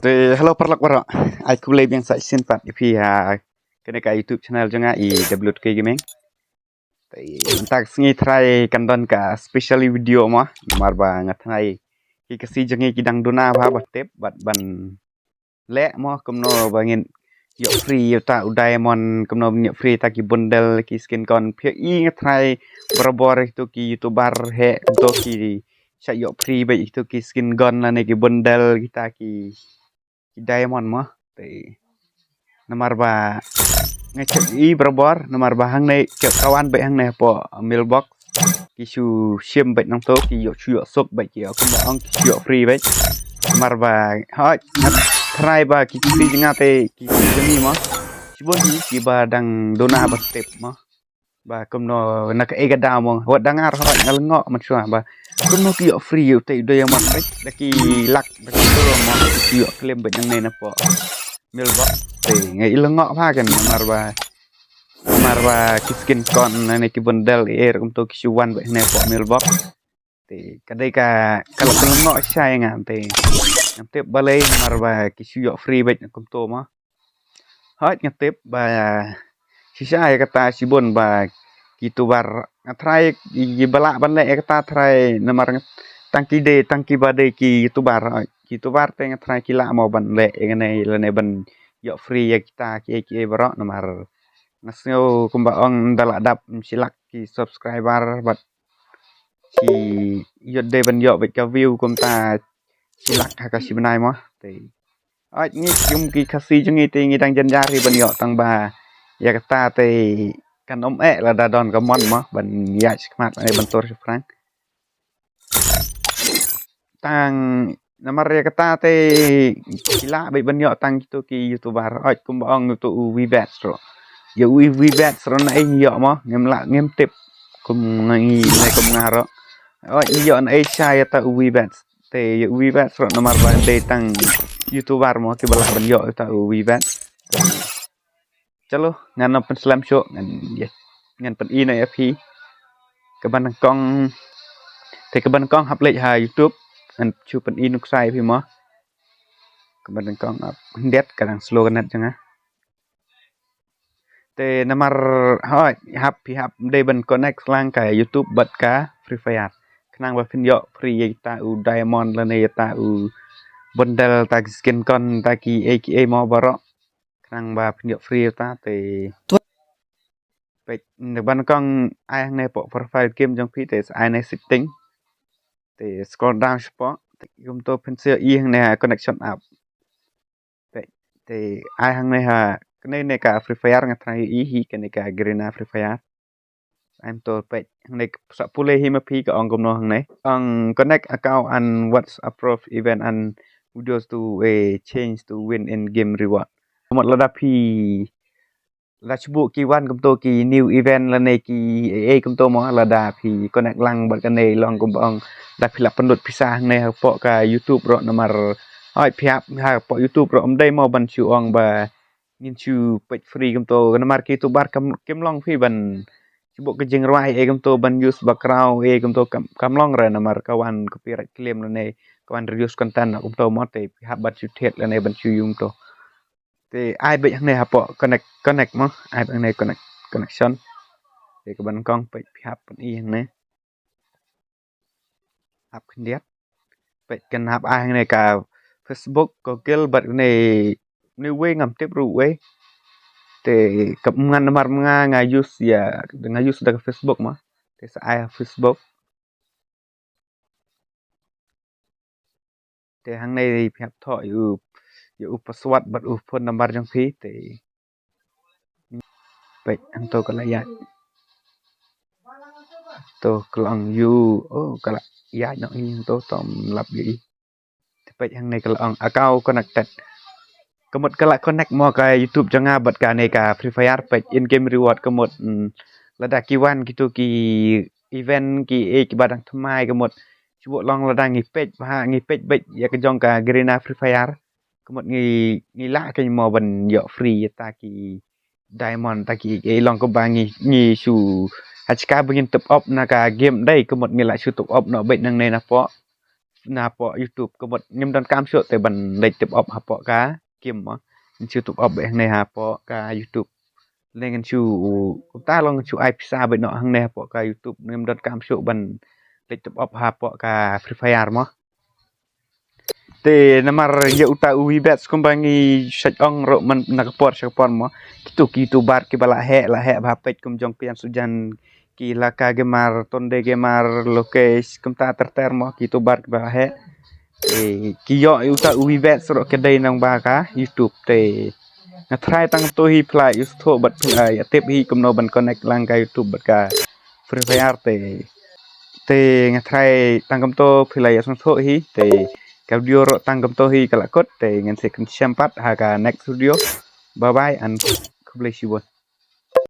Halo perlak waro. Aku lay yang sa sin pat ipi kena ka YouTube channel janga WK Gaming. Tak sengi try kandon ka specially video mah marba ngatnai. Ki kasi jangi kidang dona ba batep bat ban le mo kumno bangin yo free yo ta diamond kumno yo free ta ki bundle ki skin kon phe I ngatnai berabor itu ki YouTuber he to ki sa yo free ba itu ki skin gun la ne ki bundle kita ki diamond mah nomor ba ngecek I berabor nomor ba hang nei ke kawan baik hang nei po mailbox kisu sim baik nang to ki yo chu sok baik ki aku ba ong ki yo free baik nomor ba ha try ba ki ngate ki jemi mah sibon ki ba dang dona ba step mah ba kumno nak e gada mong wat dangar ha ngal ngok man sua ba kumno ki yo free yo te diamond baik daki lak daki to mah ki yo claim baik nang nei na po mailbox ngai ilengok pa kan marwa kiskin kon ne ki bundle air untuk kisuan be ne po mailbox kadai ka kalau kelengok sai ngante ngante balai marwa kisu free bet kum to ma hat ngate ba sisa ya kata sibon ba gitu bar try gi bala banle kata try namar tangki de tangki bade ki youtuber te try kila mau banle ngene lene ban yo free ya kita ki baro nomor ngasio kumbaong dalak dap silak ki subscriber bat si yode ban yo bet ka view kum ta silak ka si benai mo te ai ni yung ki kasi jungi te ngi dang janjari ban yo tang ba ya kata te kan la da don ka mon mo ban ya skmat ai ban tor frank tang nomor ya kata te kila bet ban yo tang gitu ki youtuber ai kumbaong tu wibet ro ya wibet ro na yo mo ngem tip kum ngi ne kum ngaro oh iyo na Asia ya ta wibet te wibet ro nomor ban de tang youtuber mo ki balah ban yo ta wibet chalo ngan pen slam show ngan pen I na FP ke ban kong te ke ban kong hap lech ha YouTube an chu pen I nuk sai phi mo ke ban kong up det kadang slow net janga te nomor hoi hap de ban connect lang ka YouTube bat ka Free Fire kenang ba fin yo free ta u diamond la ne ta u bundle ta skin kon ta ki aka mo baro kenang ba fin yo free ta te pe ban kong ai ne po profile game jong phi te ai ne setting te scroll down spo yum to fin se I hang ne connection app te ai hang ne ha ne ka Free Fire ngatrai I hi ke ne ka Garena Free Fire I'm told page hang sa pule hi ma phi ka ong kom no hang ang connect account and WhatsApp prof event and videos to change to win in game reward một là phi là chubu ki wan kom to ki new event la ne ki kom to mo la da phi connect lang ba ka ne long kom ong da phi la pendut pisah ne po ka YouTube ro nomor ai phi ha po YouTube ro dai mo ban chu ong ba ngin chu page free kom to nomor ki tu bar kem long phi ban chubu ke jing rai kom to ban use background kom to kam long ra nomor kawan copyright claim la ne kawan reuse content kom to mo te phi ha ban chu thet la ne ban chu yung to te ai bị hang này ha po connect mo ai hang này connection te ke ban kong pe hap I hang này hap khndiat pe kan hap ai hang này ka Facebook Google bat này ni we ngam tip ru we te kap ngan mar nga use ya nga use da Facebook mo te sa ai Facebook te hang này hap tho yu password bat phone number jong phi te pe ang to kala ya to kelang you oh kala ya no in to tom lap gi pe hang này kala ang account connected kemot kala connect mo ka YouTube janga bat ka ne ka Free Fire pe in game reward kemot lada kiwan gitu ki event ki ki badang thamai kemot chubo long lada ngi page ba ngi page bet ya ke jong ka Garena Free Fire kemot ngi la ke mo ban yo free ta ki diamond ta ki long ko ba ngi su hachka begin top up na ka game dai kemot ngi la su top up no bet nang ne na po na po YouTube ko bot nyum dan kam syok te ban lek tip op ha po ka kim mo YouTube op beh ne ha po ka YouTube lên chu cũng ta long chu ai pisa bên nọ hang ne po ka YouTube nyum dan kam syok ban lek tip op ha po ka Free Fire mo te namar ya uta uwi bet skumbangi saj ong ro man nakapor mo kitu bar ki bala he ba pet kum jong pian sujan ki laka gemar tonde gemar lokes kum ta ter mo kitu bar ki bala he ki yo uta uwi bet sro kedai nang ba ka YouTube te ngatrai tang to hi plai us tho bat plai tep hi kum no ban connect lang ka YouTube bat ka Free Fire te ngatrai tang kum to plai asong tho hi te Audio ro tanggap tohi kalakot te ngan second sempat haga next studio bye bye and bless you